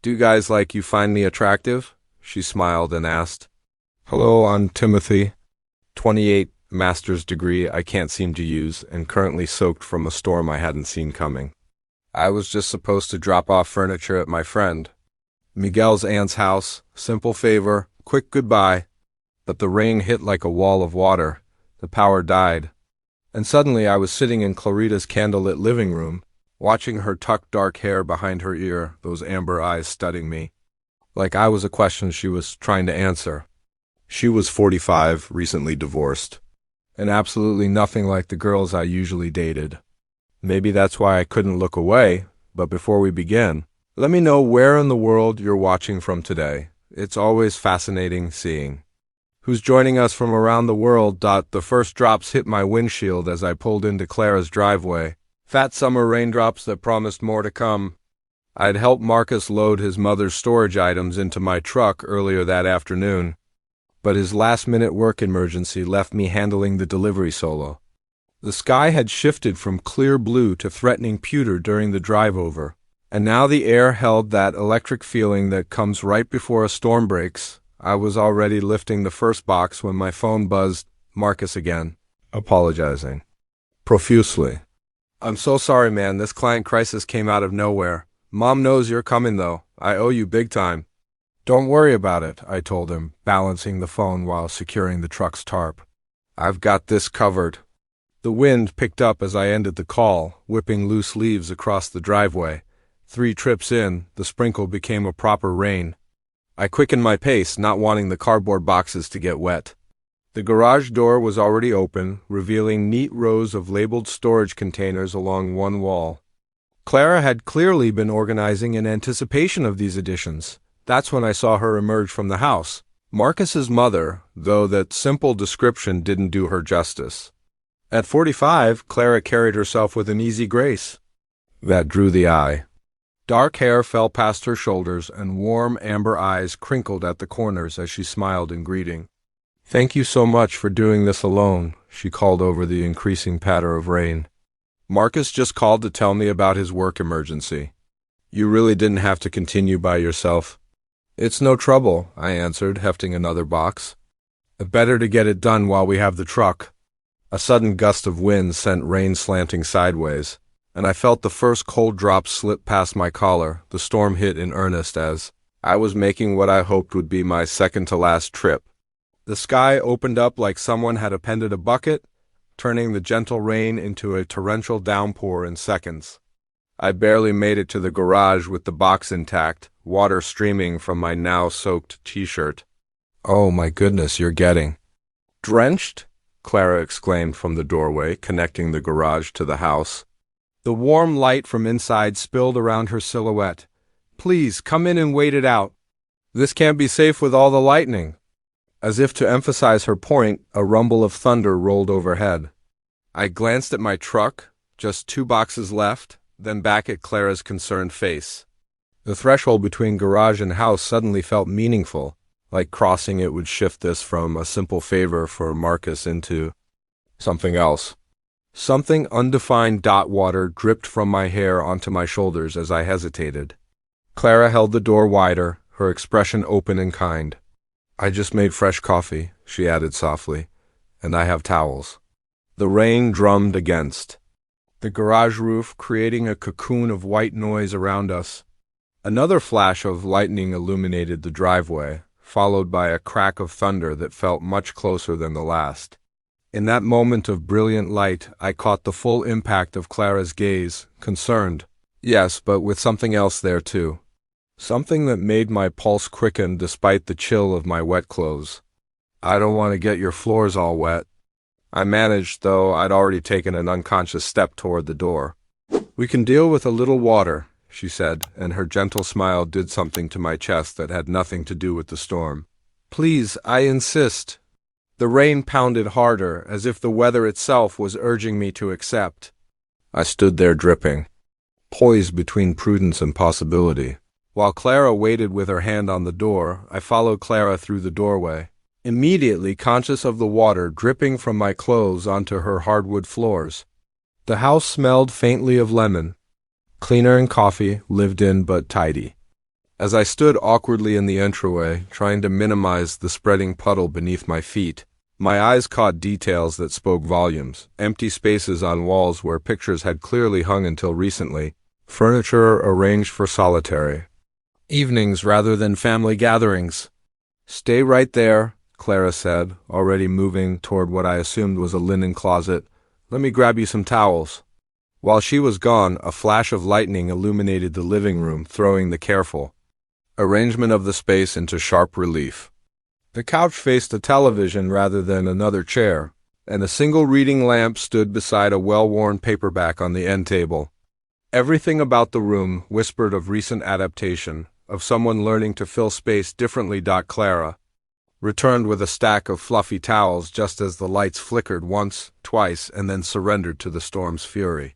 "Do guys like you find me attractive?" She smiled and asked. "Hello, I'm Timothy. 28, master's degree I can't seem to use, and currently soaked from a storm I hadn't seen coming. I was just supposed to drop off furniture at my friend Miguel's aunt's house. Simple favor, quick goodbye." But the rain hit like a wall of water. The power died. And suddenly I was sitting in Clarita's candlelit living room, watching her tuck dark hair behind her ear, those amber eyes studying me, like I was a question she was trying to answer. She was 45, recently divorced, and absolutely nothing like the girls I usually dated. Maybe that's why I couldn't look away, but before we begin, let me know where in the world you're watching from today. It's always fascinating seeing who's joining us from around the world. The first drops hit my windshield as I pulled into Clara's driveway. Fat summer raindrops that promised more to come. I'd helped Marcus load his mother's storage items into my truck earlier that afternoon, but his last-minute work emergency left me handling the delivery solo. The sky had shifted from clear blue to threatening pewter during the drive-over, and now the air held that electric feeling that comes right before a storm breaks. I was already lifting the first box when my phone buzzed. Marcus again, apologizing profusely. "I'm so sorry, man. This client crisis came out of nowhere. Mom knows you're coming, though. I owe you big time." "Don't worry about it," I told him, balancing the phone while securing the truck's tarp. "I've got this covered." The wind picked up as I ended the call, whipping loose leaves across the driveway. 3 trips in, the sprinkle became a proper rain. I quickened my pace, not wanting the cardboard boxes to get wet. The garage door was already open, revealing neat rows of labeled storage containers along one wall. Clara had clearly been organizing in anticipation of these additions. That's when I saw her emerge from the house. Marcus's mother, though that simple description didn't do her justice. At 45, Clara carried herself with an easy grace that drew the eye. Dark hair fell past her shoulders, and warm amber eyes crinkled at the corners as she smiled in greeting. "Thank you so much for doing this alone," she called over the increasing patter of rain. "Marcus just called to tell me about his work emergency. You really didn't have to continue by yourself." "It's no trouble," I answered, hefting another box. "Better to get it done while we have the truck." A sudden gust of wind sent rain slanting sideways, and I felt the first cold drops slip past my collar. The storm hit in earnest as I was making what I hoped would be my second-to-last trip. The sky opened up like someone had appended a bucket, turning the gentle rain into a torrential downpour in seconds. I barely made it to the garage with the box intact, water streaming from my now-soaked t-shirt. "Oh my goodness, you're getting drenched?" Clara exclaimed from the doorway, connecting the garage to the house. The warm light from inside spilled around her silhouette. "Please, come in and wait it out. This can't be safe with all the lightning." As if to emphasize her point, a rumble of thunder rolled overhead. I glanced at my truck, just 2 boxes left, then back at Clara's concerned face. The threshold between garage and house suddenly felt meaningful, like crossing it would shift this from a simple favor for Marcus into something else. Something undefined. Water dripped from my hair onto my shoulders as I hesitated. Clara held the door wider, her expression open and kind. "I just made fresh coffee," she added softly, "and I have towels." The rain drummed against the garage roof, creating a cocoon of white noise around us. Another flash of lightning illuminated the driveway, followed by a crack of thunder that felt much closer than the last. In that moment of brilliant light, I caught the full impact of Clara's gaze, concerned. Yes, but with something else there too. Something that made my pulse quicken despite the chill of my wet clothes. "I don't want to get your floors all wet." I managed, though I'd already taken an unconscious step toward the door. "We can deal with a little water," she said, and her gentle smile did something to my chest that had nothing to do with the storm. "Please, I insist." The rain pounded harder, as if the weather itself was urging me to accept. I stood there dripping, poised between prudence and possibility. While Clara waited with her hand on the door, I followed Clara through the doorway, immediately conscious of the water dripping from my clothes onto her hardwood floors. The house smelled faintly of lemon, cleaner and coffee, lived in but tidy. As I stood awkwardly in the entryway, trying to minimize the spreading puddle beneath my feet, my eyes caught details that spoke volumes: empty spaces on walls where pictures had clearly hung until recently, furniture arranged for solitary evenings rather than family gatherings. "Stay right there," Clara said, already moving toward what I assumed was a linen closet. "Let me grab you some towels." While she was gone, a flash of lightning illuminated the living room, throwing the careful arrangement of the space into sharp relief. The couch faced a television rather than another chair, and a single reading lamp stood beside a well-worn paperback on the end table. Everything about the room whispered of recent adaptation, of someone learning to fill space differently. Clara returned with a stack of fluffy towels just as the lights flickered once, twice, and then surrendered to the storm's fury.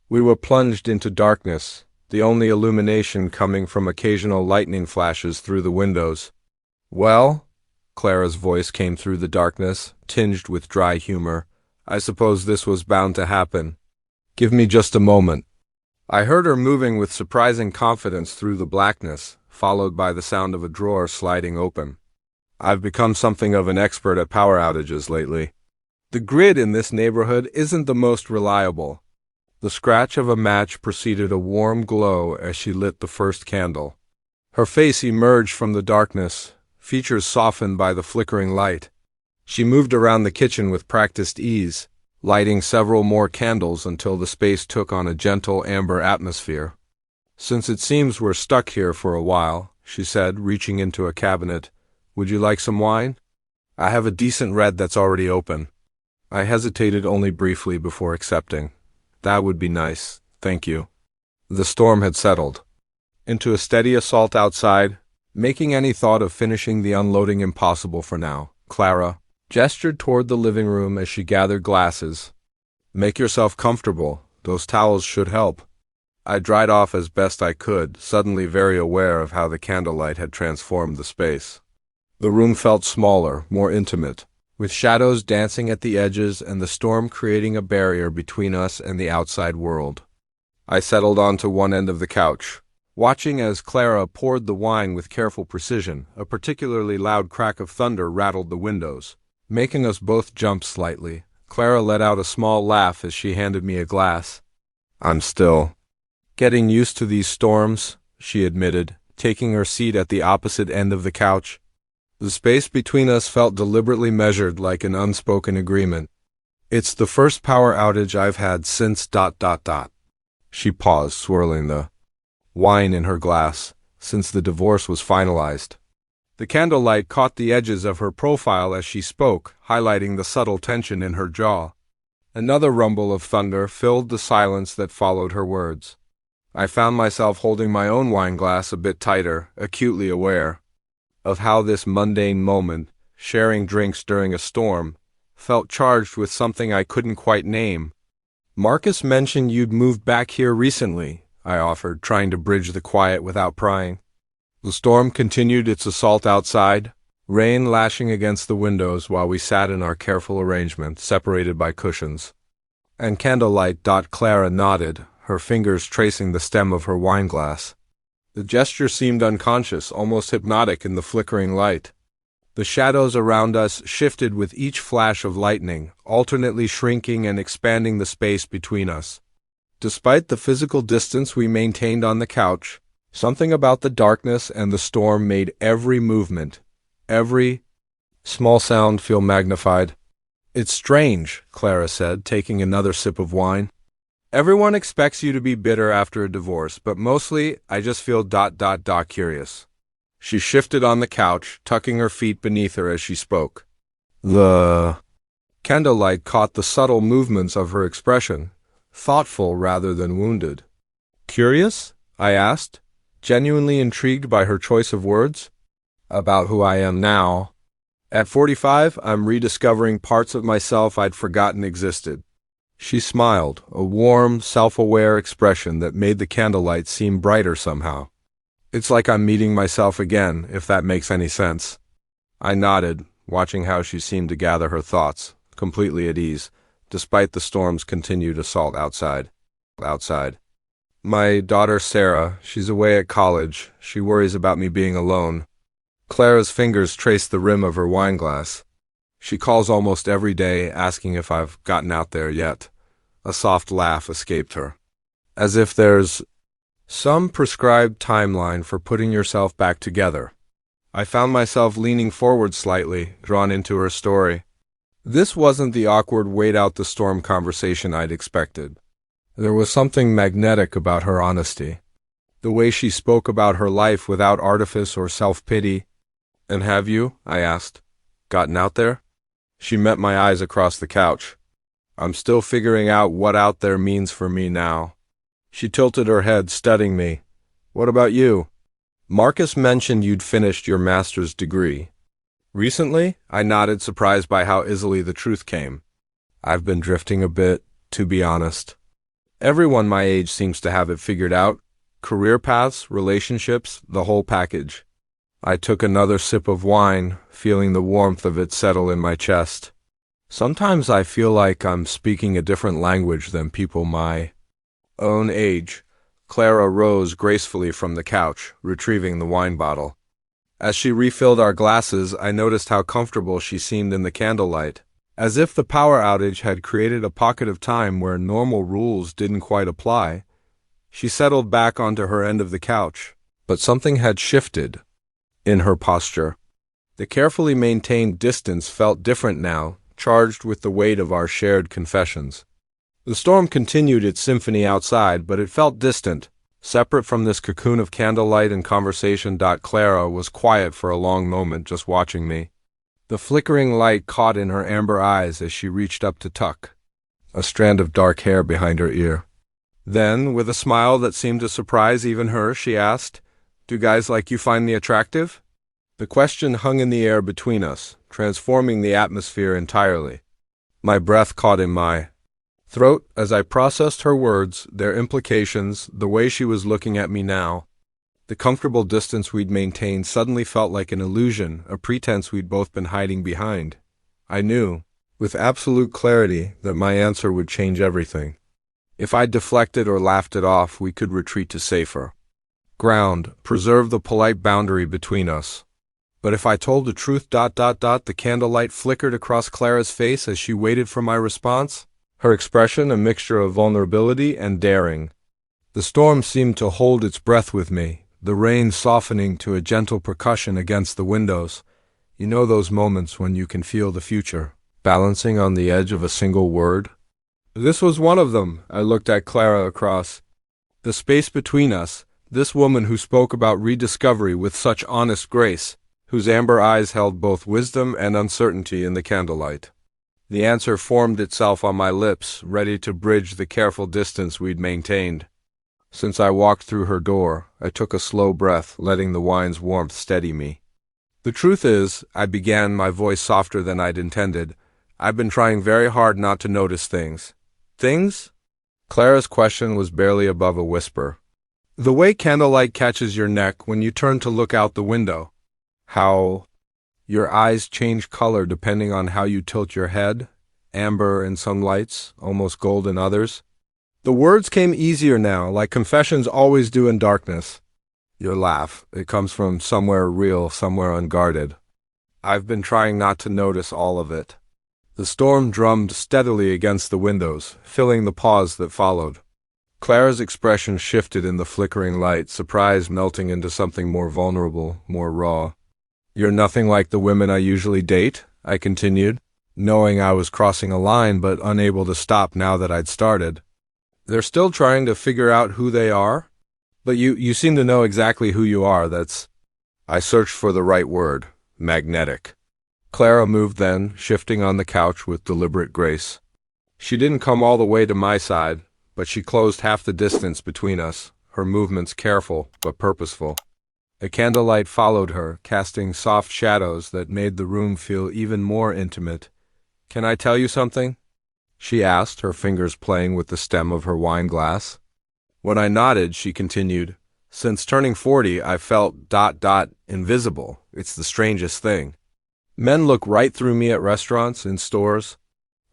We were plunged into darkness, the only illumination coming from occasional lightning flashes through the windows. "Well?" Clara's voice came through the darkness, tinged with dry humor. "I suppose this was bound to happen. Give me just a moment." I heard her moving with surprising confidence through the blackness, followed by the sound of a drawer sliding open. I've become something of an expert at power outages lately. The grid in this neighborhood isn't the most reliable. The scratch of a match preceded a warm glow as she lit the first candle. Her face emerged from the darkness, features softened by the flickering light. She moved around the kitchen with practiced ease, lighting several more candles until the space took on a gentle amber atmosphere. "Since it seems we're stuck here for a while," she said, reaching into a cabinet, "would you like some wine? I have a decent red that's already open." I hesitated only briefly before accepting. "That would be nice, thank you." The storm had settled into a steady assault outside, making any thought of finishing the unloading impossible for now. Clara gestured toward the living room as she gathered glasses. "Make yourself comfortable. Those towels should help." I dried off as best I could, suddenly very aware of how the candlelight had transformed the space. The room felt smaller, more intimate, with shadows dancing at the edges and the storm creating a barrier between us and the outside world. I settled onto one end of the couch, watching as Clara poured the wine with careful precision. A particularly loud crack of thunder rattled the windows, making us both jump slightly. Clara let out a small laugh as she handed me a glass. "I'm still getting used to these storms," she admitted, taking her seat at the opposite end of the couch. The space between us felt deliberately measured, like an unspoken agreement. "It's the first power outage I've had since ... She paused, swirling the wine in her glass, "since the divorce was finalized." The candlelight caught the edges of her profile as she spoke, highlighting the subtle tension in her jaw. Another rumble of thunder filled the silence that followed her words. I found myself holding my own wine glass a bit tighter, acutely aware of how this mundane moment, sharing drinks during a storm, felt charged with something I couldn't quite name. "Marcus mentioned you'd moved back here recently," I offered, trying to bridge the quiet without prying. The storm continued its assault outside, rain lashing against the windows while we sat in our careful arrangement, separated by cushions and candlelight. Clara nodded, her fingers tracing the stem of her wineglass. The gesture seemed unconscious, almost hypnotic in the flickering light. The shadows around us shifted with each flash of lightning, alternately shrinking and expanding the space between us. Despite the physical distance we maintained on the couch, something about the darkness and the storm made every movement, every small sound feel magnified. "It's strange," Clara said, taking another sip of wine. "Everyone expects you to be bitter after a divorce, but mostly I just feel ... curious." She shifted on the couch, tucking her feet beneath her as she spoke. The candlelight caught the subtle movements of her expression, thoughtful rather than wounded. "Curious?" I asked, genuinely intrigued by her choice of words. "About who I am now. At 45, I'm rediscovering parts of myself I'd forgotten existed." She smiled, a warm, self-aware expression that made the candlelight seem brighter somehow. "It's like I'm meeting myself again, if that makes any sense." I nodded, watching how she seemed to gather her thoughts, completely at ease, despite the storm's continued assault outside. My daughter Sarah, she's away at college. She worries about me being alone. Clara's fingers traced the rim of her wineglass. She calls almost every day, asking if I've gotten out there yet. A soft laugh escaped her. As if there's some prescribed timeline for putting yourself back together. I found myself leaning forward slightly, drawn into her story. This wasn't the awkward wait-out-the-storm conversation I'd expected. There was something magnetic about her honesty. The way she spoke about her life without artifice or self-pity. "And have you," I asked, "gotten out there?" She met my eyes across the couch. "I'm still figuring out what out there means for me now." She tilted her head, studying me. "What about you?" "Marcus mentioned you'd finished your master's degree." "Recently?" I nodded, surprised by how easily the truth came. "I've been drifting a bit, to be honest. Everyone my age seems to have it figured out. Career paths, relationships, the whole package." I took another sip of wine, feeling the warmth of it settle in my chest. Sometimes I feel like I'm speaking a different language than people my own age. Clara rose gracefully from the couch, retrieving the wine bottle. As she refilled our glasses, I noticed how comfortable she seemed in the candlelight, as if the power outage had created a pocket of time where normal rules didn't quite apply. She settled back onto her end of the couch, but something had shifted in her posture. The carefully maintained distance felt different now, charged with the weight of our shared confessions. The storm continued its symphony outside, but it felt distant, separate from this cocoon of candlelight and conversation. Clara was quiet for a long moment, just watching me. The flickering light caught in her amber eyes as she reached up to tuck a strand of dark hair behind her ear. Then, with a smile that seemed to surprise even her, she asked, "Do guys like you find me attractive?" The question hung in the air between us, transforming the atmosphere entirely. My breath caught in my throat as I processed her words, their implications, the way she was looking at me now. The comfortable distance we'd maintained suddenly felt like an illusion, a pretense we'd both been hiding behind. I knew, with absolute clarity, that my answer would change everything. If I deflected or laughed it off, we could retreat to safer ground, preserve the polite boundary between us. But if I told the truth, the candlelight flickered across Clara's face as she waited for my response, her expression a mixture of vulnerability and daring. The storm seemed to hold its breath with me, the rain softening to a gentle percussion against the windows. You know those moments when you can feel the future, balancing on the edge of a single word? This was one of them. I looked at Clara across the space between us, this woman who spoke about rediscovery with such honest grace, whose amber eyes held both wisdom and uncertainty in the candlelight. The answer formed itself on my lips, ready to bridge the careful distance we'd maintained. Since I walked through her door, I took a slow breath, letting the wine's warmth steady me. "The truth is," I began, my voice softer than I'd intended, "I've been trying very hard not to notice things." "Things?" Clara's question was barely above a whisper. "The way candlelight catches your neck when you turn to look out the window. How your eyes change color depending on how you tilt your head, amber in some lights, almost gold in others." The words came easier now, like confessions always do in darkness. Your laugh, it comes from somewhere real, somewhere unguarded. I've been trying not to notice all of it. The storm drummed steadily against the windows, filling the pause that followed. Clara's expression shifted in the flickering light, surprise melting into something more vulnerable, more raw. "You're nothing like the women I usually date," I continued, knowing I was crossing a line but unable to stop now that I'd started. "They're still trying to figure out who they are? But you seem to know exactly who you are, that's—" I searched for the right word. Magnetic. Clara moved then, shifting on the couch with deliberate grace. She didn't come all the way to my side, but she closed half the distance between us, her movements careful but purposeful. The candlelight followed her, casting soft shadows that made the room feel even more intimate. "Can I tell you something?" she asked, her fingers playing with the stem of her wine glass. When I nodded, she continued, "Since turning 40, I've felt invisible. It's the strangest thing. Men look right through me at restaurants, in stores,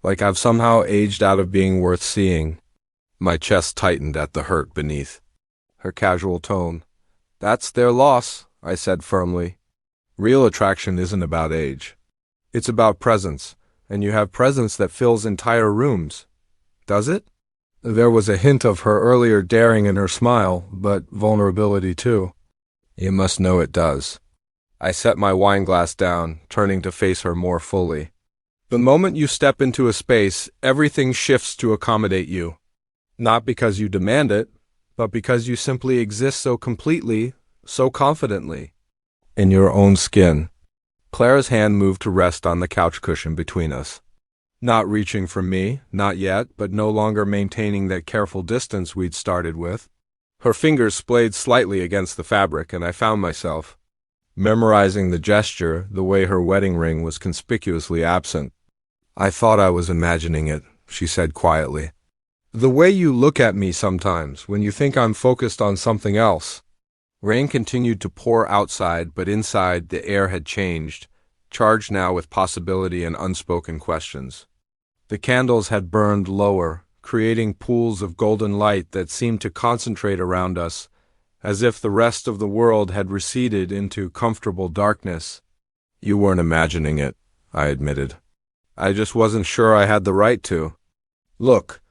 like I've somehow aged out of being worth seeing." My chest tightened at the hurt beneath. her casual tone. That's their loss, I said firmly. Real attraction isn't about age. It's about presence, and you have presence that fills entire rooms. Does it? There was a hint of her earlier daring in her smile, but vulnerability too. You must know it does. I set my wine glass down, turning to face her more fully. The moment you step into a space, everything shifts to accommodate you. Not because you demand it, but because you simply exist so completely, so confidently. In your own skin. Clara's hand moved to rest on the couch cushion between us. Not reaching for me, not yet, but no longer maintaining that careful distance we'd started with. Her fingers splayed slightly against the fabric, and I found myself memorizing the gesture, the way her wedding ring was conspicuously absent. I thought I was imagining it, she said quietly. The way you look at me sometimes, when you think I'm focused on something else. Rain continued to pour outside, but inside the air had changed, charged now with possibility and unspoken questions. The candles had burned lower, creating pools of golden light that seemed to concentrate around us, as if the rest of the world had receded into comfortable darkness. You weren't imagining it, I admitted. I just wasn't sure I had the right to. Look,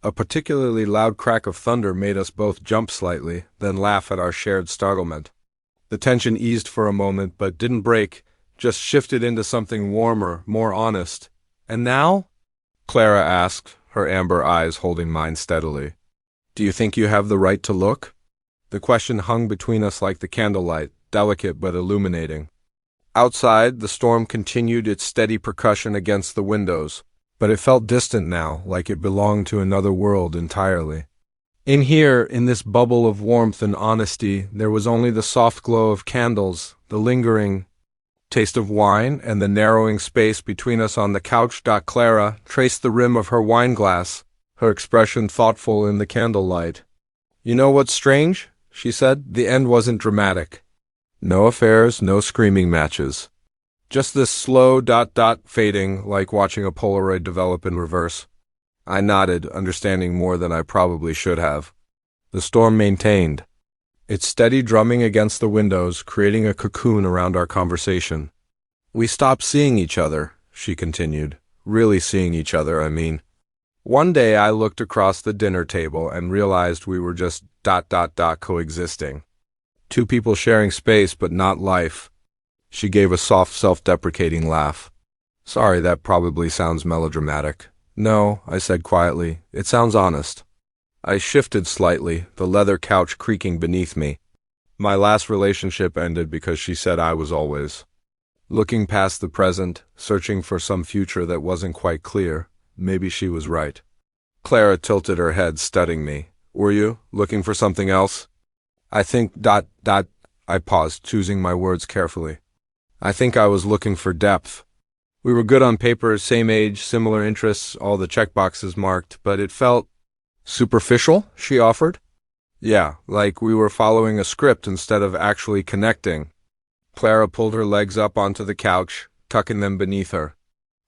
a particularly loud crack of thunder made us both jump slightly, then laugh at our shared startlement. The tension eased for a moment, but didn't break, just shifted into something warmer, more honest. And now? Clara asked, her amber eyes holding mine steadily. Do you think you have the right to look? The question hung between us like the candlelight, delicate but illuminating. Outside, the storm continued its steady percussion against the windows, but it felt distant now, like it belonged to another world entirely. In here, in this bubble of warmth and honesty, there was only the soft glow of candles, the lingering taste of wine, and the narrowing space between us on the couch. Clara traced the rim of her wine glass, her expression thoughtful in the candlelight. You know what's strange? She said. The end wasn't dramatic. No affairs, no screaming matches. Just this slow ... fading, like watching a Polaroid develop in reverse. I nodded, understanding more than I probably should have. The storm maintained, its steady drumming against the windows, creating a cocoon around our conversation. We stopped seeing each other, she continued. Really seeing each other, I mean. One day I looked across the dinner table and realized we were just ... coexisting. Two people sharing space but not life. She gave a soft, self-deprecating laugh. Sorry, that probably sounds melodramatic. No, I said quietly. It sounds honest. I shifted slightly, the leather couch creaking beneath me. My last relationship ended because she said I was always looking past the present, searching for some future that wasn't quite clear. Maybe she was right. Clara tilted her head, studying me. Were you looking for something else? I think ... I paused, choosing my words carefully. I think I was looking for depth. We were good on paper, same age, similar interests, all the checkboxes marked, but it felt superficial, she offered. Yeah, like we were following a script instead of actually connecting. Clara pulled her legs up onto the couch, tucking them beneath her.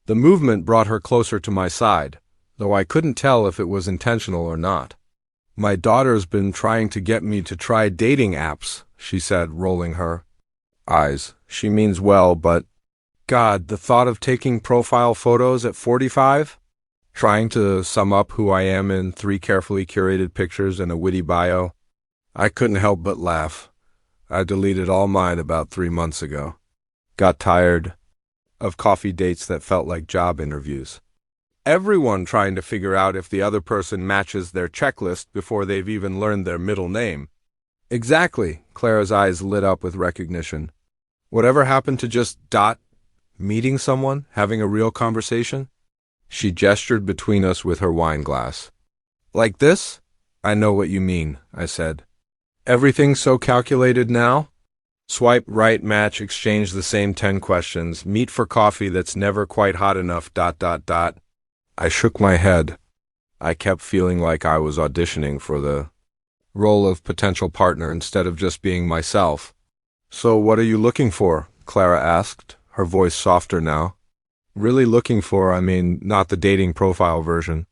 The movement brought her closer to my side, though I couldn't tell if it was intentional or not. My daughter's been trying to get me to try dating apps, she said, rolling her eyes. She means well, but God, the thought of taking profile photos at 45? Trying to sum up who I am in 3 carefully curated pictures and a witty bio? I couldn't help but laugh. I deleted all mine about 3 months ago. Got tired of coffee dates that felt like job interviews. Everyone trying to figure out if the other person matches their checklist before they've even learned their middle name. Exactly, Clara's eyes lit up with recognition. Whatever happened to just ... meeting someone, having a real conversation? She gestured between us with her wine glass. Like this? I know what you mean, I said. Everything so calculated now? Swipe right, match, exchange the same 10 questions, meet for coffee that's never quite hot enough ... I shook my head. I kept feeling like I was auditioning for the role of potential partner instead of just being myself. So what are you looking for? Clara asked, her voice softer now. Really looking for, I mean, not the dating profile version.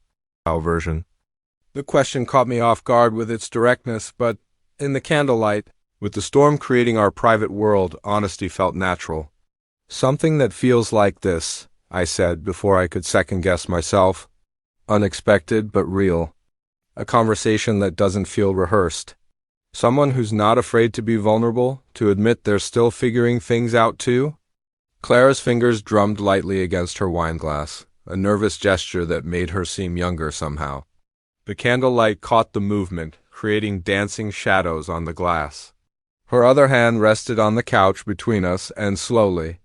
The question caught me off guard with its directness, but In the candlelight, with the storm creating our private world, honesty felt natural. Something that feels like this, I said before I could second-guess myself. Unexpected but real. A conversation that doesn't feel rehearsed. Someone who's not afraid to be vulnerable, to admit they're still figuring things out too. Clara's fingers drummed lightly against her wineglass, a nervous gesture that made her seem younger somehow. The candlelight caught the movement, creating dancing shadows on the glass. Her other hand rested on the couch between us, and slowly,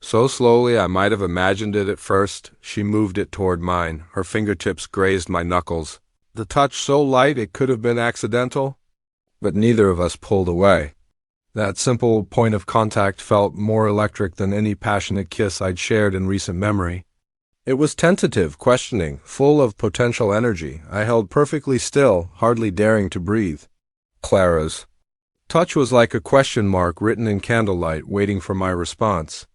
so slowly I might have imagined it at first, she moved it toward mine. Her fingertips grazed my knuckles. The touch so light it could have been accidental, but neither of us pulled away. That simple point of contact felt more electric than any passionate kiss I'd shared in recent memory. It was tentative, questioning, full of potential energy. I held perfectly still, hardly daring to breathe. Clara's touch was like a question mark written in candlelight, waiting for my response.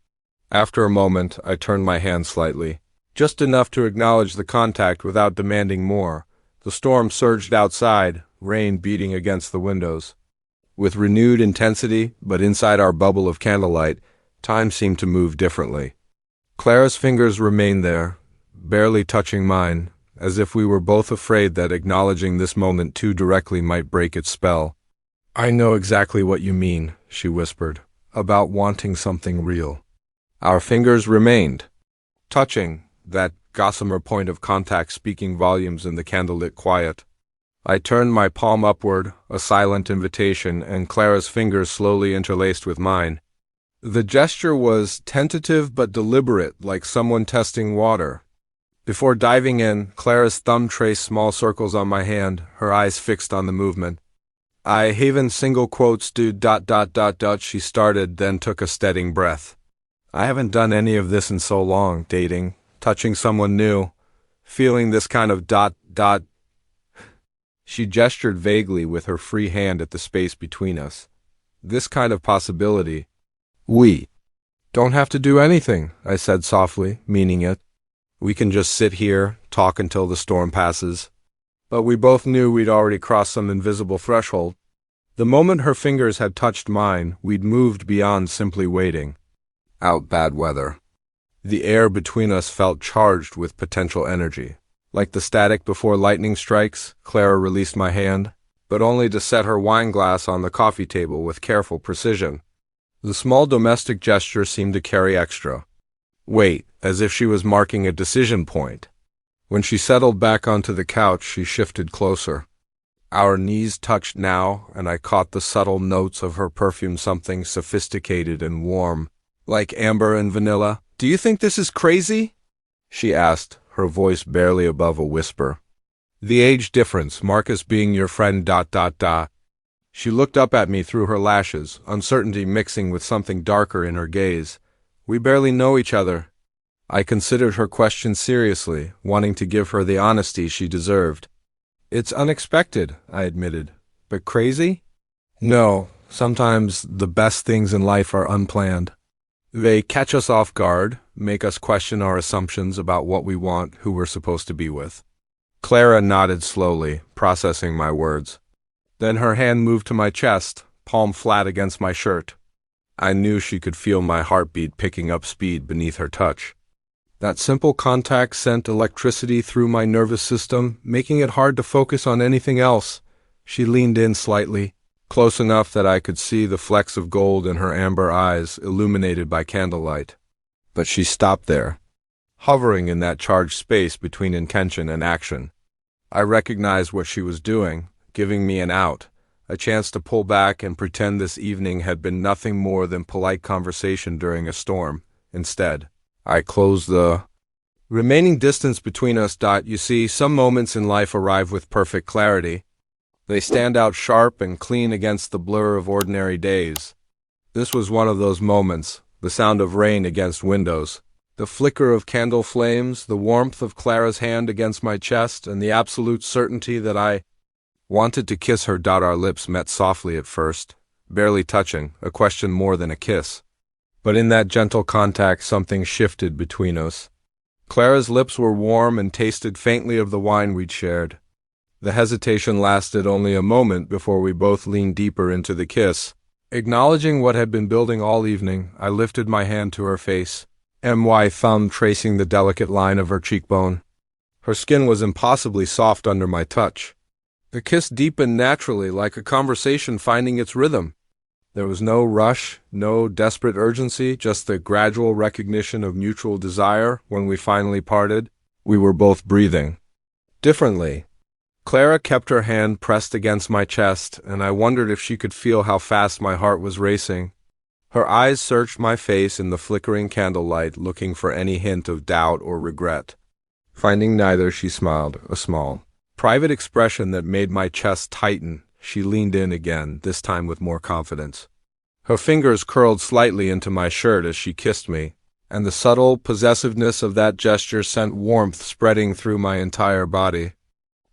After a moment, I turned my hand slightly, just enough to acknowledge the contact without demanding more. The storm surged outside, rain beating against the windows. With renewed intensity, but inside our bubble of candlelight, time seemed to move differently. Clara's fingers remained there, barely touching mine, as if we were both afraid that acknowledging this moment too directly might break its spell. "I know exactly what you mean," she whispered, "about wanting something real." Our fingers remained, touching, that gossamer point of contact speaking volumes in the candlelit quiet. I turned my palm upward, a silent invitation, and Clara's fingers slowly interlaced with mine. The gesture was tentative but deliberate, like someone testing water. Before diving in, Clara's thumb traced small circles on my hand, her eyes fixed on the movement. "I haven single quotes do ... she started, then took a steadying breath. "I haven't done any of this in so long, dating, touching someone new, feeling this kind of ... She gestured vaguely with her free hand at the space between us. "This kind of possibility. We don't have to do anything," I said softly, meaning it. "We can just sit here, talk until the storm passes." But we both knew we'd already crossed some invisible threshold. The moment her fingers had touched mine, we'd moved beyond simply waiting. Out bad weather. The air between us felt charged with potential energy. Like the static before lightning strikes, Clara released my hand, but only to set her wineglass on the coffee table with careful precision. The small domestic gesture seemed to carry extra weight, as if she was marking a decision point. When she settled back onto the couch, she shifted closer. Our knees touched now, and I caught the subtle notes of her perfume, something sophisticated and warm, like amber and vanilla. "Do you think this is crazy?" she asked, her voice barely above a whisper. "The age difference, Marcus being your friend ... She looked up at me through her lashes, uncertainty mixing with something darker in her gaze. "We barely know each other." I considered her question seriously, wanting to give her the honesty she deserved. "It's unexpected," I admitted. "But crazy?" "No, sometimes the best things in life are unplanned. They catch us off guard, make us question our assumptions about what we want, who we're supposed to be with." Clara nodded slowly, processing my words. Then her hand moved to my chest, palm flat against my shirt. I knew she could feel my heartbeat picking up speed beneath her touch. That simple contact sent electricity through my nervous system, making it hard to focus on anything else. She leaned in slightly, close enough that I could see the flecks of gold in her amber eyes, illuminated by candlelight. But she stopped there, hovering in that charged space between intention and action. I recognized what she was doing, giving me an out, a chance to pull back and pretend this evening had been nothing more than polite conversation during a storm. Instead, I closed the remaining distance between us. You see, some moments in life arrive with perfect clarity. They stand out sharp and clean against the blur of ordinary days. This was one of those moments, the sound of rain against windows, the flicker of candle flames, the warmth of Clara's hand against my chest, and the absolute certainty that I wanted to kiss her. Our lips met softly at first, barely touching, a question more than a kiss. But in that gentle contact, something shifted between us. Clara's lips were warm and tasted faintly of the wine we'd shared. The hesitation lasted only a moment before we both leaned deeper into the kiss. Acknowledging what had been building all evening, I lifted my hand to her face, my thumb tracing the delicate line of her cheekbone. Her skin was impossibly soft under my touch. The kiss deepened naturally, like a conversation finding its rhythm. There was no rush, no desperate urgency, just the gradual recognition of mutual desire. When we finally parted, we were both breathing differently. Clara kept her hand pressed against my chest, and I wondered if she could feel how fast my heart was racing. Her eyes searched my face in the flickering candlelight, looking for any hint of doubt or regret. Finding neither, she smiled, a small, private expression that made my chest tighten. She leaned in again, this time with more confidence. Her fingers curled slightly into my shirt as she kissed me, and the subtle possessiveness of that gesture sent warmth spreading through my entire body.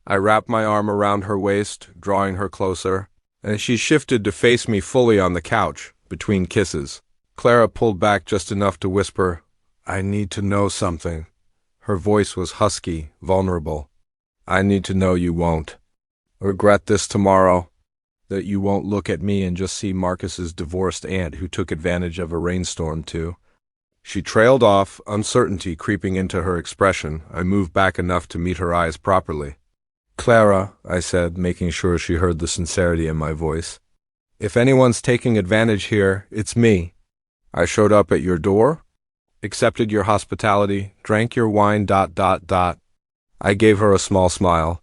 I wrapped my arm around her waist, drawing her closer, and she shifted to face me fully on the couch, between kisses. Clara pulled back just enough to whisper, "I need to know something." Her voice was husky, vulnerable. "I need to know you won't regret this tomorrow, that you won't look at me and just see Marcus's divorced aunt who took advantage of a rainstorm too." She trailed off, uncertainty creeping into her expression. I moved back enough to meet her eyes properly. "Clara," I said, making sure she heard the sincerity in my voice, "if anyone's taking advantage here, it's me. I showed up at your door, accepted your hospitality, drank your wine, ... I gave her a small smile.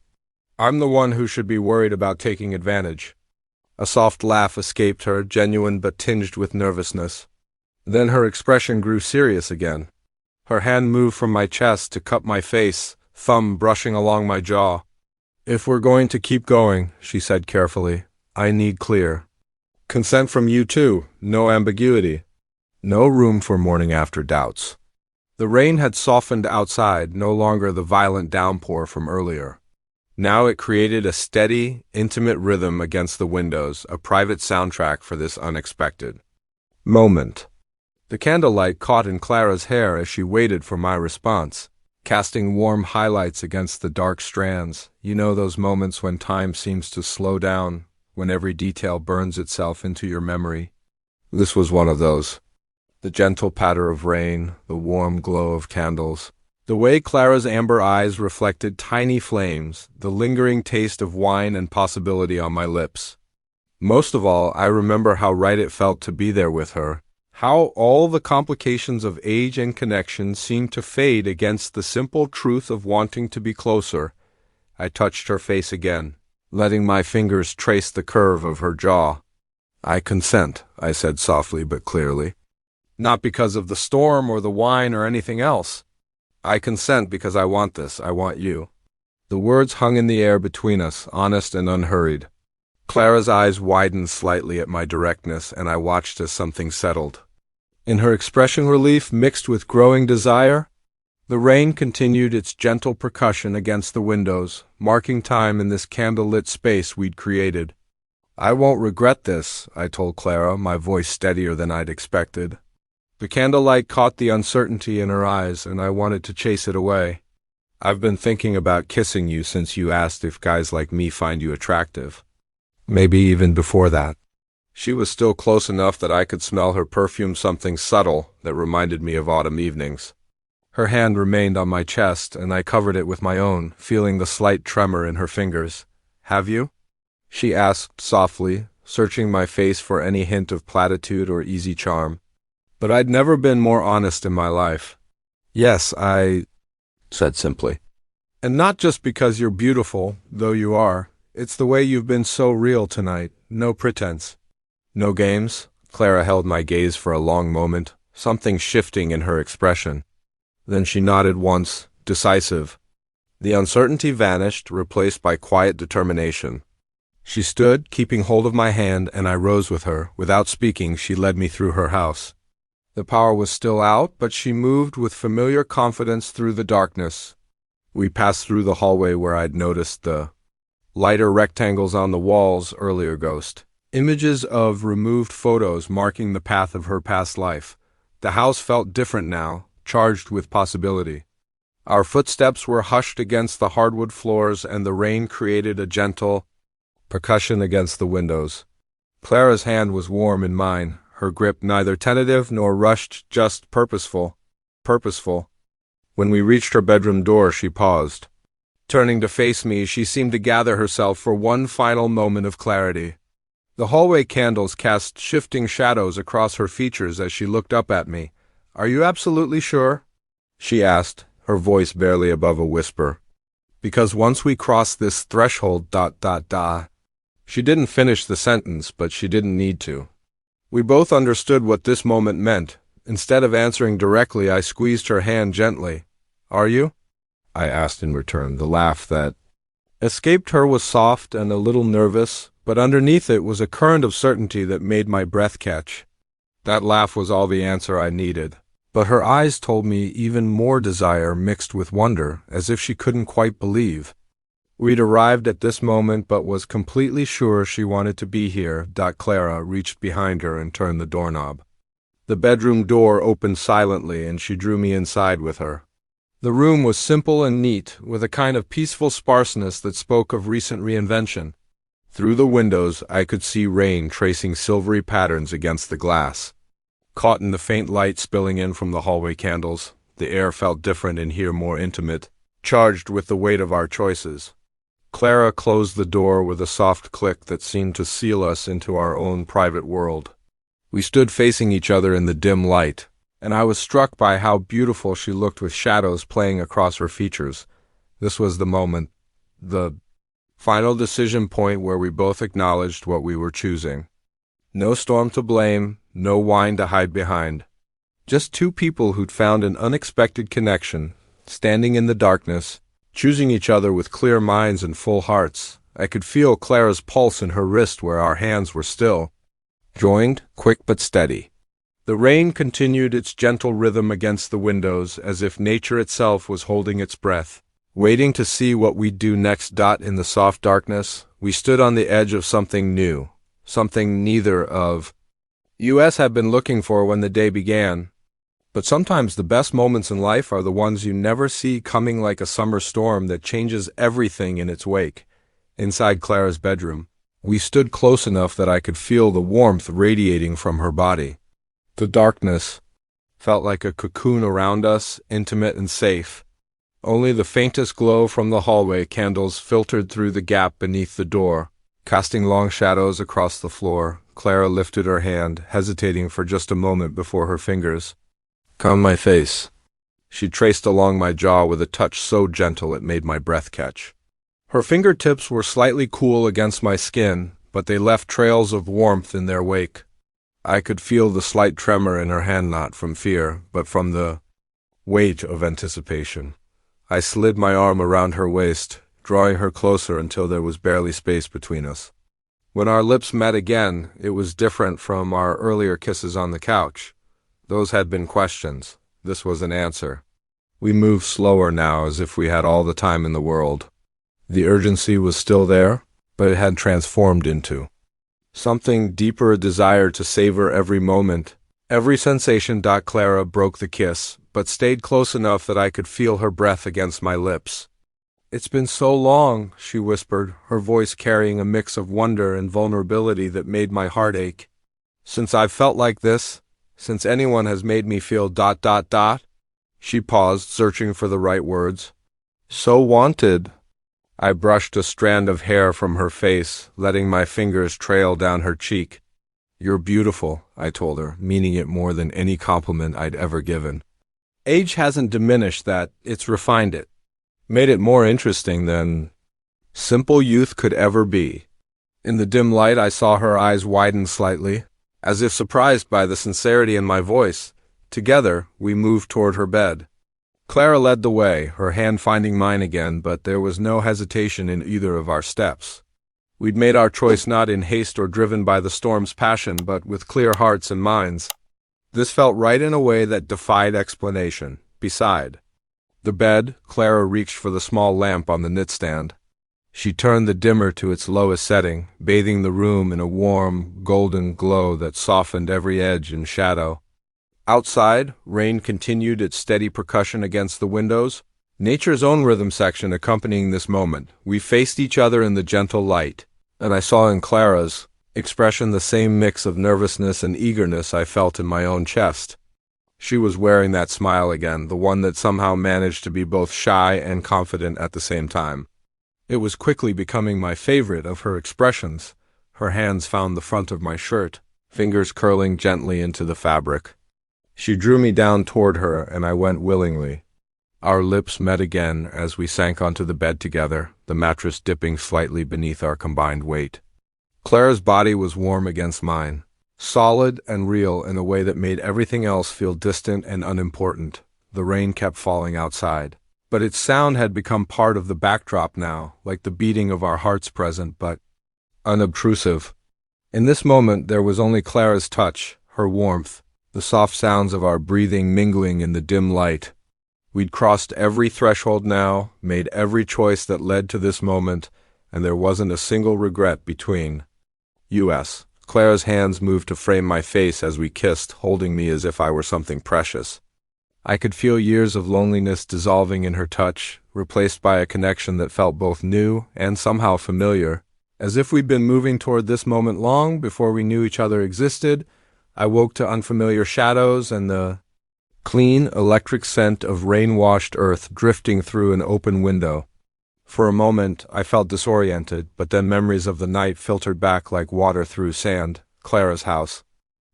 "I'm the one who should be worried about taking advantage." A soft laugh escaped her, genuine but tinged with nervousness. Then her expression grew serious again. Her hand moved from my chest to cup my face, thumb brushing along my jaw. "If we're going to keep going," she said carefully, "I need clear consent from you too, no ambiguity. No room for morning after doubts." The rain had softened outside, no longer the violent downpour from earlier. Now it created a steady, intimate rhythm against the windows, a private soundtrack for this unexpected moment. The candlelight caught in Clara's hair as she waited for my response, casting warm highlights against the dark strands. You know those moments when time seems to slow down, when every detail burns itself into your memory. This was one of those. The gentle patter of rain, the warm glow of candles, the way Clara's amber eyes reflected tiny flames, the lingering taste of wine and possibility on my lips. Most of all, I remember how right it felt to be there with her, how all the complications of age and connection seemed to fade against the simple truth of wanting to be closer. I touched her face again, letting my fingers trace the curve of her jaw. "I consent," I said softly but clearly. "Not because of the storm or the wine or anything else. I consent because I want this, I want you." The words hung in the air between us, honest and unhurried. Clara's eyes widened slightly at my directness, and I watched as something settled. In her expression relief mixed with growing desire, the rain continued its gentle percussion against the windows, marking time in this candle-lit space we'd created. "I won't regret this," I told Clara, my voice steadier than I'd expected. The candlelight caught the uncertainty in her eyes, and I wanted to chase it away. "I've been thinking about kissing you since you asked if guys like me find you attractive. Maybe even before that." She was still close enough that I could smell her perfume, something subtle that reminded me of autumn evenings. Her hand remained on my chest, and I covered it with my own, feeling the slight tremor in her fingers. "Have you?" she asked softly, searching my face for any hint of platitude or easy charm. But I'd never been more honest in my life. "Yes, I," said simply. "And not just because you're beautiful, though you are. It's the way you've been so real tonight, no pretense." "No games?" Clara held my gaze for a long moment, something shifting in her expression. Then she nodded once, decisive. The uncertainty vanished, replaced by quiet determination. She stood, keeping hold of my hand, and I rose with her. Without speaking, she led me through her house. The power was still out, but she moved with familiar confidence through the darkness. We passed through the hallway where I'd noticed the lighter rectangles on the walls earlier ghost. Images of removed photos marking the path of her past life. The house felt different now, charged with possibility. Our footsteps were hushed against the hardwood floors, and the rain created a gentle percussion against the windows. Clara's hand was warm in mine, her grip neither tentative nor rushed, just purposeful. Purposeful. When we reached her bedroom door, she paused. Turning to face me, she seemed to gather herself for one final moment of clarity. The hallway candles cast shifting shadows across her features as she looked up at me. "Are you absolutely sure?" she asked, her voice barely above a whisper. "Because once we cross this threshold, ... She didn't finish the sentence, but she didn't need to. We both understood what this moment meant. Instead of answering directly, I squeezed her hand gently. "Are you?" I asked in return. The laugh that escaped her was soft and a little nervous, but underneath it was a current of certainty that made my breath catch. That laugh was all the answer I needed. But her eyes told me even more desire mixed with wonder, as if she couldn't quite believe. We'd arrived at this moment but was completely sure she wanted to be here. Clara reached behind her and turned the doorknob. The bedroom door opened silently and she drew me inside with her. The room was simple and neat, with a kind of peaceful sparseness that spoke of recent reinvention. Through the windows I could see rain tracing silvery patterns against the glass. Caught in the faint light spilling in from the hallway candles, the air felt different and here more intimate, charged with the weight of our choices. Clara closed the door with a soft click that seemed to seal us into our own private world. We stood facing each other in the dim light, and I was struck by how beautiful she looked with shadows playing across her features. This was the moment, the final decision point where we both acknowledged what we were choosing. No storm to blame, no whine to hide behind. Just two people who'd found an unexpected connection, standing in the darkness, choosing each other with clear minds and full hearts. I could feel Clara's pulse in her wrist where our hands were still, joined, quick but steady. The rain continued its gentle rhythm against the windows, as if nature itself was holding its breath, waiting to see what we'd do next. In the soft darkness, we stood on the edge of something new, something neither of us had been looking for when the day began. But sometimes the best moments in life are the ones you never see coming, like a summer storm that changes everything in its wake. Inside Clara's bedroom, we stood close enough that I could feel the warmth radiating from her body. The darkness felt like a cocoon around us, intimate and safe. Only the faintest glow from the hallway candles filtered through the gap beneath the door, casting long shadows across the floor. Clara lifted her hand, hesitating for just a moment before her fingers "Come my face." She traced along my jaw with a touch so gentle it made my breath catch. Her fingertips were slightly cool against my skin, but they left trails of warmth in their wake. I could feel the slight tremor in her hand, not from fear, but from the weight of anticipation. I slid my arm around her waist, drawing her closer until there was barely space between us. When our lips met again, it was different from our earlier kisses on the couch. Those had been questions. This was an answer. We moved slower now, as if we had all the time in the world. The urgency was still there, but it had transformed into something deeper, a desire to savor every moment, every sensation. Clara broke the kiss, but stayed close enough that I could feel her breath against my lips. "It's been so long," she whispered, her voice carrying a mix of wonder and vulnerability that made my heart ache. "Since I've felt like this, since anyone has made me feel ... She paused, searching for the right words. "So wanted." I brushed a strand of hair from her face, letting my fingers trail down her cheek. "You're beautiful," I told her, meaning it more than any compliment I'd ever given. Age hasn't diminished that, it's refined it. Made it more interesting than simple youth could ever be. In the dim light, I saw her eyes widen slightly, as if surprised by the sincerity in my voice. Together, we moved toward her bed. Clara led the way, her hand finding mine again, but there was no hesitation in either of our steps. We'd made our choice not in haste or driven by the storm's passion, but with clear hearts and minds. This felt right in a way that defied explanation. Beside the bed, Clara reached for the small lamp on the nightstand. She turned the dimmer to its lowest setting, bathing the room in a warm, golden glow that softened every edge and shadow. Outside, rain continued its steady percussion against the windows, Nature's own rhythm section accompanying this moment. We faced each other in the gentle light, and I saw in Clara's expression the same mix of nervousness and eagerness I felt in my own chest. She was wearing that smile again, the one that somehow managed to be both shy and confident at the same time. It was quickly becoming my favorite of her expressions. Her hands found the front of my shirt, fingers curling gently into the fabric. She drew me down toward her, and I went willingly. Our lips met again as we sank onto the bed together, the mattress dipping slightly beneath our combined weight. Clara's body was warm against mine, solid and real in a way that made everything else feel distant and unimportant. The rain kept falling outside, but its sound had become part of the backdrop now, like the beating of our hearts present, but unobtrusive. In this moment there was only Clara's touch, her warmth, the soft sounds of our breathing mingling in the dim light. We'd crossed every threshold now, made every choice that led to this moment, and there wasn't a single regret between. U.S. Clara's hands moved to frame my face as we kissed, holding me as if I were something precious. I could feel years of loneliness dissolving in her touch, replaced by a connection that felt both new and somehow familiar. As if we'd been moving toward this moment long before we knew each other existed, I woke to unfamiliar shadows and the clean, electric scent of rain-washed earth drifting through an open window. For a moment, I felt disoriented, but then memories of the night filtered back like water through sand. Clara's house.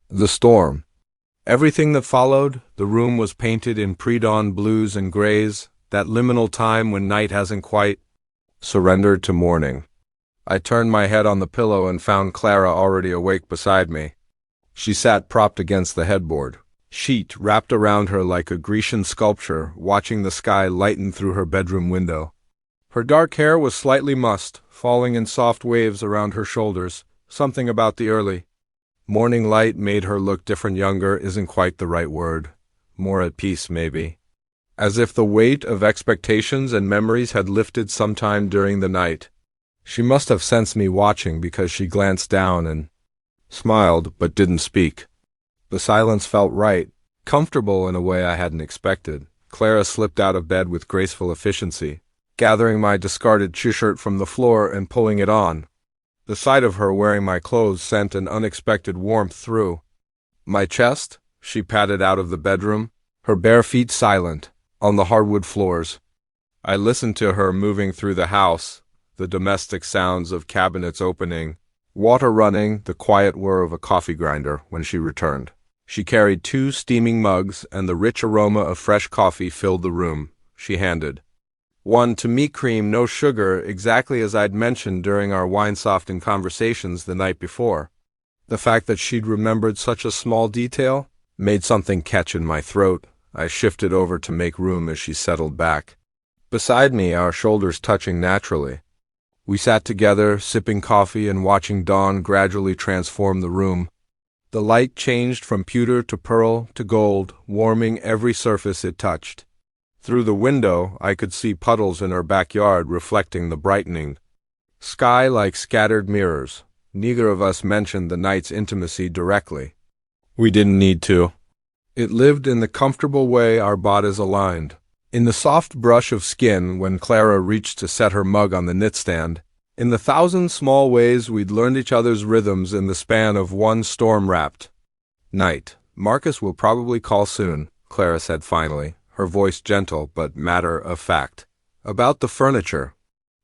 The storm. Everything that followed. The room was painted in pre-dawn blues and grays, that liminal time when night hasn't quite surrendered to morning. I turned my head on the pillow and found Clara already awake beside me. She sat propped against the headboard, sheet wrapped around her like a Grecian sculpture, watching the sky lighten through her bedroom window. Her dark hair was slightly mussed, falling in soft waves around her shoulders. Something about the early morning light made her look different. Younger isn't quite the right word. More at peace, maybe. As if the weight of expectations and memories had lifted sometime during the night. She must have sensed me watching because she glanced down and smiled but didn't speak. The silence felt right, comfortable in a way I hadn't expected. Clara slipped out of bed with graceful efficiency, gathering my discarded t-shirt from the floor and pulling it on. The sight of her wearing my clothes sent an unexpected warmth through my chest. She padded out of the bedroom, her bare feet silent, on the hardwood floors. I listened to her moving through the house, the domestic sounds of cabinets opening, water running, the quiet whir of a coffee grinder when she returned. She carried 2 steaming mugs, and the rich aroma of fresh coffee filled the room. She handed one to me, cream, no sugar, exactly as I'd mentioned during our wine-softened conversations the night before. The fact that she'd remembered such a small detail made something catch in my throat. I shifted over to make room as she settled back beside me, our shoulders touching naturally. We sat together, sipping coffee and watching dawn gradually transform the room. The light changed from pewter to pearl to gold, warming every surface it touched. Through the window, I could see puddles in her backyard reflecting the brightening sky like scattered mirrors. Neither of us mentioned the night's intimacy directly. We didn't need to. It lived in the comfortable way our bodies aligned. In the soft brush of skin when Clara reached to set her mug on the knitstand. In the thousand small ways we'd learned each other's rhythms in the span of one storm-wrapped night. Marcus will probably call soon, Clara said finally, her voice gentle but matter-of-fact. About the furniture.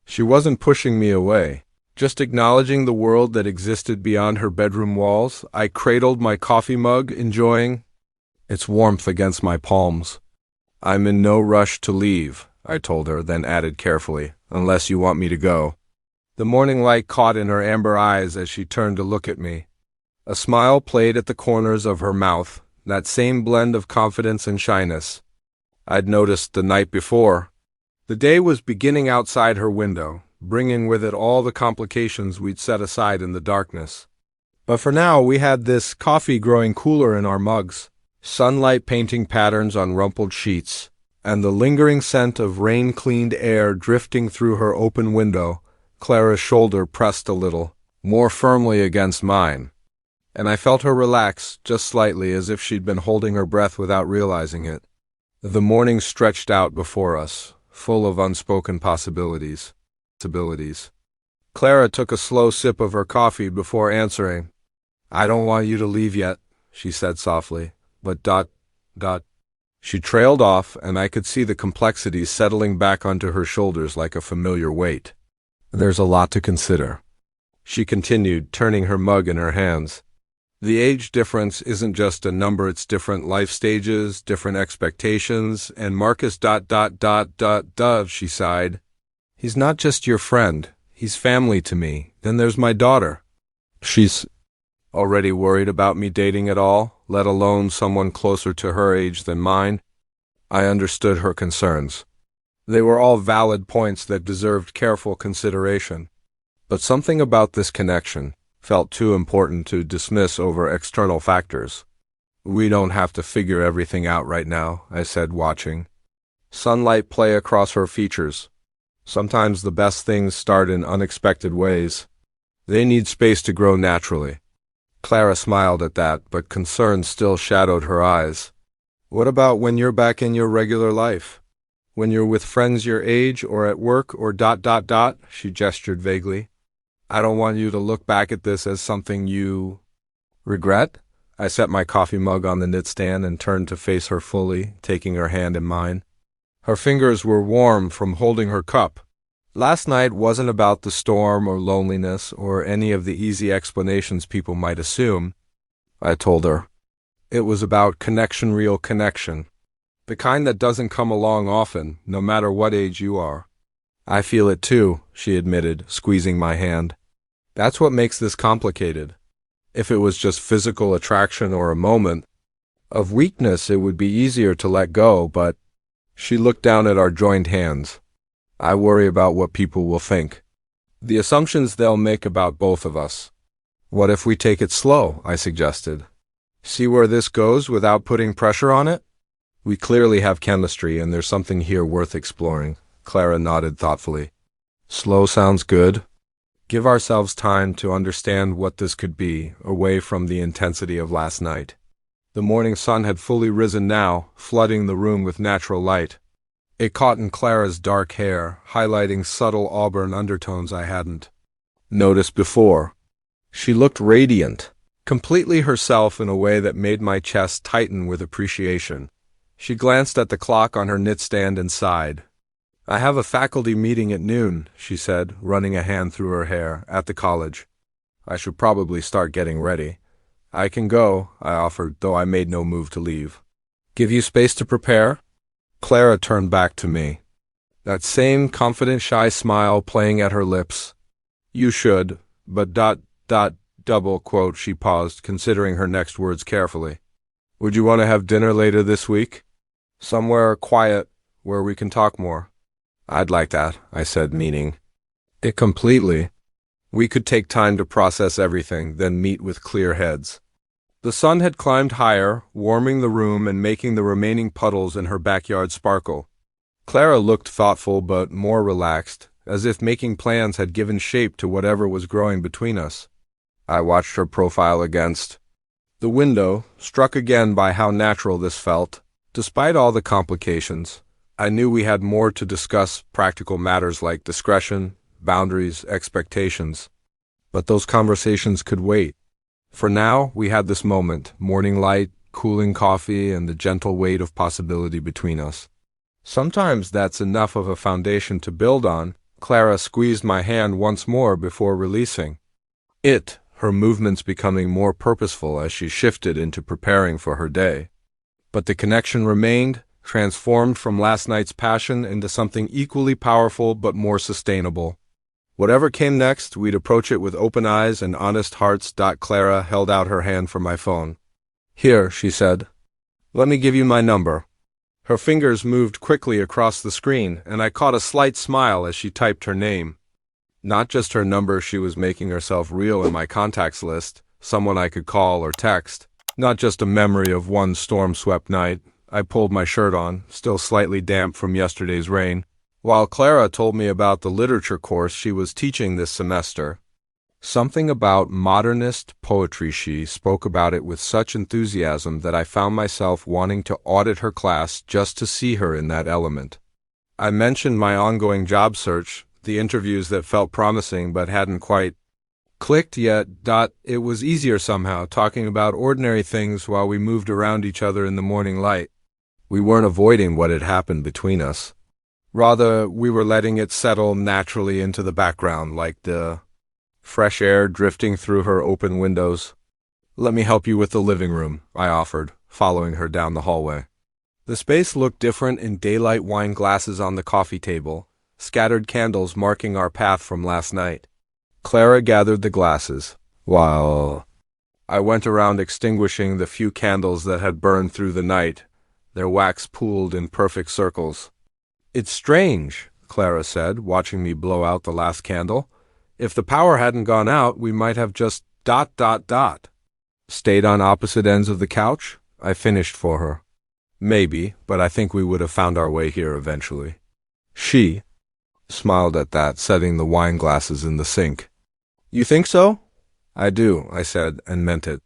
She wasn't pushing me away, just acknowledging the world that existed beyond her bedroom walls. I cradled my coffee mug, enjoying its warmth against my palms. I'm in no rush to leave, I told her, then added carefully, unless you want me to go. The morning light caught in her amber eyes as she turned to look at me. A smile played at the corners of her mouth, that same blend of confidence and shyness I'd noticed the night before. The day was beginning outside her window, bringing with it all the complications we'd set aside in the darkness. But for now we had this coffee growing cooler in our mugs, sunlight painting patterns on rumpled sheets, and the lingering scent of rain-cleaned air drifting through her open window. Clara's shoulder pressed a little, more firmly against mine, and I felt her relax just slightly, as if she'd been holding her breath without realizing it. The morning stretched out before us, full of unspoken possibilities. Clara took a slow sip of her coffee before answering. I don't want you to leave yet, she said softly, but ... She trailed off, and I could see the complexities settling back onto her shoulders like a familiar weight. There's a lot to consider, she continued, turning her mug in her hands. The age difference isn't just a number, it's different life stages, different expectations, and Marcus ... she sighed. He's not just your friend, he's family to me. Then there's my daughter. She's already worried about me dating at all, let alone someone closer to her age than mine. I understood her concerns. They were all valid points that deserved careful consideration. But something about this connection felt too important to dismiss over external factors. We don't have to figure everything out right now, I said, watching sunlight play across her features. Sometimes the best things start in unexpected ways. They need space to grow naturally. Clara smiled at that, but concern still shadowed her eyes. What about when you're back in your regular life? When you're with friends your age or at work or ... she gestured vaguely. I don't want you to look back at this as something you regret. I set my coffee mug on the nightstand and turned to face her fully, taking her hand in mine. Her fingers were warm from holding her cup. Last night wasn't about the storm or loneliness or any of the easy explanations people might assume, I told her. It was about connection, real connection. The kind that doesn't come along often, no matter what age you are. I feel it too, she admitted, squeezing my hand. That's what makes this complicated. If it was just physical attraction or a moment of weakness, it would be easier to let go, but she looked down at our joined hands. I worry about what people will think. The assumptions they'll make about both of us. What if we take it slow, I suggested. See where this goes without putting pressure on it? We clearly have chemistry, and there's something here worth exploring. Clara nodded thoughtfully. Slow sounds good. Give ourselves time to understand what this could be, away from the intensity of last night. The morning sun had fully risen now, flooding the room with natural light. It caught in Clara's dark hair, highlighting subtle auburn undertones I hadn't noticed before. She looked radiant, completely herself in a way that made my chest tighten with appreciation. She glanced at the clock on her nightstand and sighed. I have a faculty meeting at noon, she said, running a hand through her hair, at the college. I should probably start getting ready. I can go, I offered, though I made no move to leave. Give you space to prepare? Clara turned back to me, that same confident, shy smile playing at her lips. You should, but ... she paused, considering her next words carefully. Would you want to have dinner later this week? Somewhere quiet, where we can talk more. I'd like that, I said, meaning it completely. We could take time to process everything, then meet with clear heads. The sun had climbed higher, warming the room and making the remaining puddles in her backyard sparkle. Clara looked thoughtful but more relaxed, as if making plans had given shape to whatever was growing between us. I watched her profile against the window, struck again by how natural this felt. Despite all the complications, I knew we had more to discuss, practical matters like discretion, boundaries, expectations. But those conversations could wait. For now, we had this moment, morning light, cooling coffee, and the gentle weight of possibility between us. Sometimes that's enough of a foundation to build on. Clara squeezed my hand once more before releasing it, her movements becoming more purposeful as she shifted into preparing for her day. But the connection remained, transformed from last night's passion into something equally powerful but more sustainable. Whatever came next, we'd approach it with open eyes and honest hearts. Clara held out her hand for my phone. Here, she said. Let me give you my number. Her fingers moved quickly across the screen, and I caught a slight smile as she typed her name. Not just her number, she was making herself real in my contacts list, someone I could call or text. Not just a memory of one storm-swept night. I pulled my shirt on, still slightly damp from yesterday's rain, while Clara told me about the literature course she was teaching this semester. Something about modernist poetry. She spoke about it with such enthusiasm that I found myself wanting to audit her class just to see her in that element. I mentioned my ongoing job search, the interviews that felt promising but hadn't quite clicked yet. It was easier somehow, talking about ordinary things while we moved around each other in the morning light. We weren't avoiding what had happened between us. Rather, we were letting it settle naturally into the background, like the fresh air drifting through her open windows. "Let me help you with the living room," I offered, following her down the hallway. The space looked different in daylight, wine glasses on the coffee table, scattered candles marking our path from last night. Clara gathered the glasses, while I went around extinguishing the few candles that had burned through the night, their wax pooled in perfect circles. "It's strange," Clara said, watching me blow out the last candle. "If the power hadn't gone out, we might have just ... stayed on opposite ends of the couch?" I finished for her. "Maybe, but I think we would have found our way here eventually." She smiled at that, setting the wine glasses in the sink. "You think so?" "I do," I said, and meant it.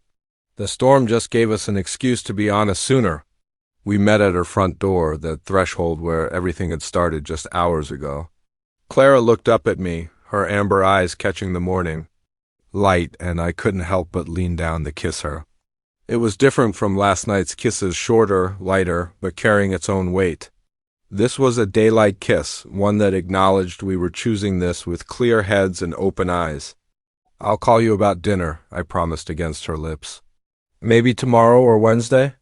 The storm just gave us an excuse to be honest sooner. We met at her front door, the threshold where everything had started just hours ago. Clara looked up at me, her amber eyes catching the morning light, and I couldn't help but lean down to kiss her. It was different from last night's kisses, shorter, lighter, but carrying its own weight. This was a daylight kiss, one that acknowledged we were choosing this with clear heads and open eyes. "I'll call you about dinner," I promised against her lips. "Maybe tomorrow or Wednesday?"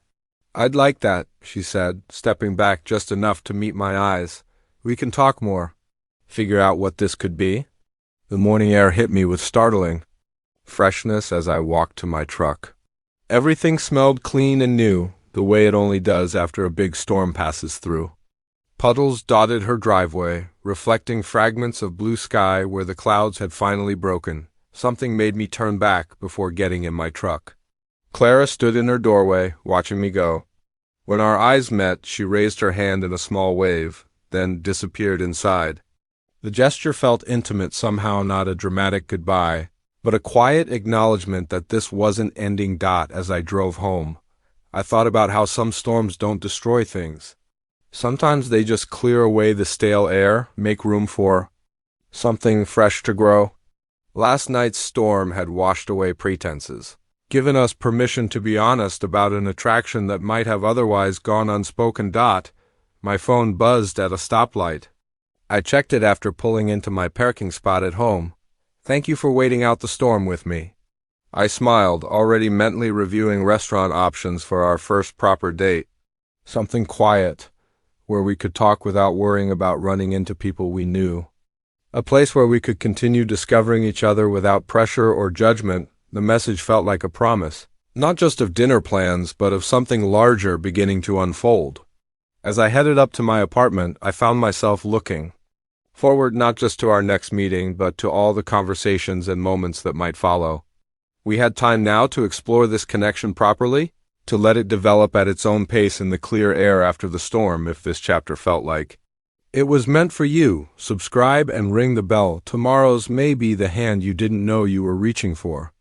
"I'd like that," she said, stepping back just enough to meet my eyes. "We can talk more. Figure out what this could be." The morning air hit me with startling freshness as I walked to my truck. Everything smelled clean and new, the way it only does after a big storm passes through. Puddles dotted her driveway, reflecting fragments of blue sky where the clouds had finally broken. Something made me turn back before getting in my truck. Clara stood in her doorway, watching me go. When our eyes met, she raised her hand in a small wave, then disappeared inside. The gesture felt intimate somehow, not a dramatic goodbye, but a quiet acknowledgement that this wasn't ending. As I drove home, I thought about how some storms don't destroy things. Sometimes they just clear away the stale air, make room for something fresh to grow. Last night's storm had washed away pretenses, given us permission to be honest about an attraction that might have otherwise gone unspoken. My phone buzzed at a stoplight. I checked it after pulling into my parking spot at home. "Thank you for waiting out the storm with me." I smiled, already mentally reviewing restaurant options for our first proper date. Something quiet, where we could talk without worrying about running into people we knew. A place where we could continue discovering each other without pressure or judgment. The message felt like a promise, not just of dinner plans, but of something larger beginning to unfold. As I headed up to my apartment, I found myself looking forward not just to our next meeting, but to all the conversations and moments that might follow. We had time now to explore this connection properly, to let it develop at its own pace in the clear air after the storm, if this chapter felt like it was meant for you. Subscribe and ring the bell. Tomorrow's may be the hand you didn't know you were reaching for.